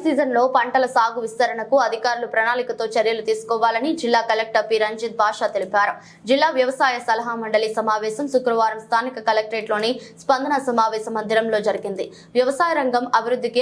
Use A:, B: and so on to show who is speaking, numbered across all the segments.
A: సీజన్లో పంటల సాగు విస్తరణకు అధికారులు ప్రణాళికతో చర్యలు తీసుకోవాలని జిల్లా కలెక్టర్ పి రంజిత్ బాషా తెలిపారు. జిల్లా వ్యవసాయ సలహా మండలి సమావేశం శుక్రవారం స్థానిక కలెక్టరేట్లోని స్పందన సమావేశ మందిరంలో జరిగింది. వ్యవసాయ రంగం అభివృద్ధికి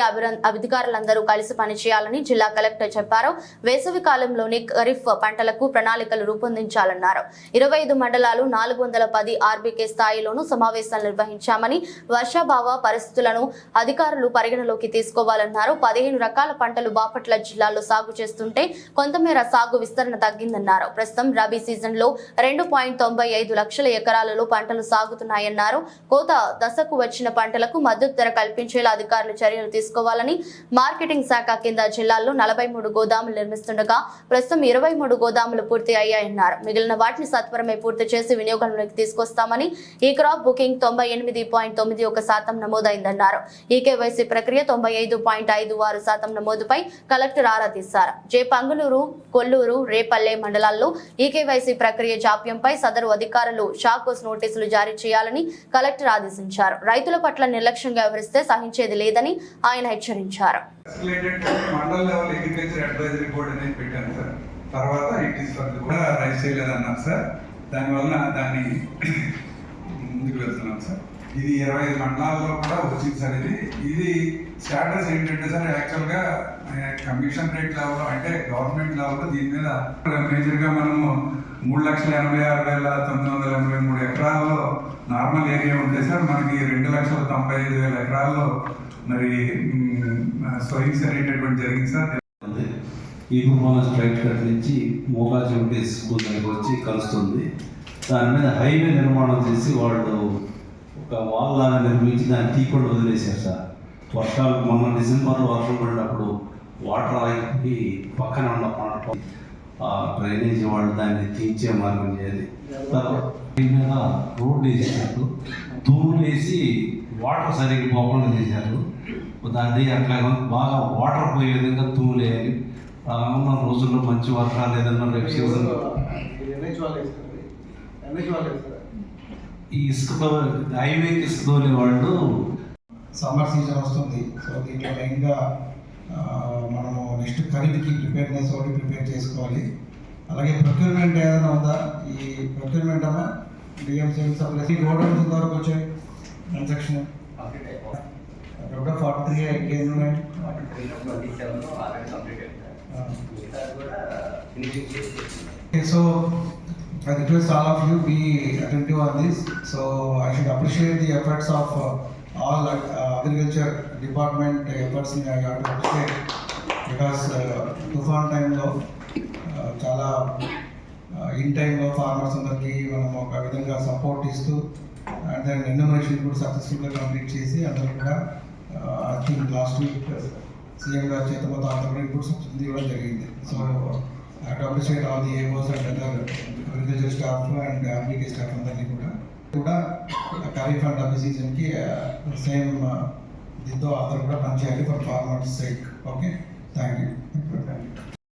A: అధికారులందరూ కలిసి పనిచేయాలని జిల్లా కలెక్టర్ చెప్పారు. వేసవి కాలంలోని ఖరీఫ్ పంటలకు ప్రణాళికలు రూపొందించాలన్నారు. 25 మండలాలు 410 ఆర్బీకే స్థాయిలోనూ సమావేశాలు నిర్వహించామని, వర్షాభావ పరిస్థితులను అధికారులు పరిగణలోకి తీసుకోవాలన్నారు. 15 రకాల పంటలు బాపట్ల జిల్లాలో సాగు చేస్తుంటే కొంతమేర సాగు విస్తరణ తగ్గిందన్నారు. ప్రస్తుతం రబీ సీజన్ లో 2.95 లక్షల ఎకరాలలో పంటలు సాగుతున్నాయన్నారు. కోత దశకు వచ్చిన పంటలకు మద్దతు ధర కల్పించేలా అధికారులు చర్యలు తీసుకోవాలని, మార్కెటింగ్ శాఖ కింద జిల్లాల్లో 43 గోదాములు నిర్మిస్తుండగా ప్రస్తుతం 23 గోదాములు పూర్తి అయ్యాయన్నారు. మిగిలిన వాటిని సత్వరమే పూర్తి చేసి వినియోగంలోకి తీసుకొస్తామని, ఈ క్రాప్ బుకింగ్ 98.91% నమోదైందన్నారు. ఈకేవైసీ ప్రక్రియ 95.56% నమోదుపై కలెక్టర్ ఆరా తీశారు. పంగులూరు, కొల్లూరు, రేపల్లె మండలాల్లో ఈకేవైసీ ప్రక్రియ జాప్యంపై సదరు అధికారులు షాకోస్ నోటీసులు జారీ చేయాలని కలెక్టర్ ఆదేశించారు. రైతుల పట్ల నిర్లక్ష్యంగా వ్యవహరిస్తే సహించేది లేదని ఆయన హెచ్చరించారు.
B: ఇది 25 మండలాల్లో కూడా వచ్చింది సార్. ఇది స్టాటస్ ఏంటంటే సార్, యాక్చువల్గా కమిషన్ రేట్ లెవెల్లో అంటే గవర్నమెంట్ లెవెల్లో దీని మీద మేజర్గా మనము 3,86,983 ఎకరాల్లో నార్మల్ ఏరియా ఉంటే సార్, మనకి 2,95,000 ఎకరాల్లో మరి సోయింగ్స్ అనేటటువంటి జరిగింది సార్.
C: ఇప్పుడు మన స్ట్రైట్ కట్ నుంచి మోగా చెవిటి స్కూల్ దగ్గర వచ్చి కలుస్తుంది. దాని మీద హైవే నిర్మాణం చేసి వాళ్ళు ఒక వాల్ లాగా నిర్మించి దాన్ని తీకుండా వదిలేశారు సార్. వర్షాలు మొన్న డిసెంబర్లో వర్షం పడినప్పుడు వాటర్ ఆగిపోయి పక్కన ఉన్న ప్రాంతం డ్రైనేజ్ వాళ్ళు దాన్ని తీర్చే మార్గం చేయాలి. దీని మీద రోడ్డు వేసినట్టు తూములు వేసి వాటర్ సరిగ్గా పోకుండా చేశారు. దాన్ని అట్లా బాగా వాటర్ పోయే విధంగా తూములు వేయాలి. ఉన్న రోజుల్లో మంచి వర్షాలు ఏదన్నా రేపు సీజన్ ఈ ఇసుకతో హైవేకి ఇసుక తోలే వాళ్ళు.
D: సమ్మర్ సీజన్ వస్తుంది. సో దీంట్లో మెయిన్గా మనము నెక్స్ట్ ఖరీదుకి ప్రిపేర్నెస్ ఒకటి ప్రిపేర్ చేసుకోవాలి. అలాగే ప్రొక్యూర్మెంట్ ఏదైనా ఉందా? ఈ ప్రొక్యూర్మెంట్ అన్నా డిఎం సివిల్ సప్లైస్ గోడౌన్స్ ఇంతవరకు వచ్చాయి ట్రాన్సాక్షన్ అక్కడ కూడా 43 కేజీలు ఉన్నాయి. So I request all of you be attentive on this. So I should appreciate the efforts of all agriculture department efforts in I have to appreciate because tufan time lo chala in time lo farmers andarki manam oka vidhanga support istu and then enumeration kuda successful ga complete chesi andaru kuda I think last week CM garu chetamata andaru inputs ivvadam jarigindi. So I have to appreciate all the AOs and other agriculture staff and RBK staff అందరినీ కూడా kharif and rabi సీజన్కి same దీంతో అందరూ కూడా పనిచేయాలి for farmers sake. Okay, thank you.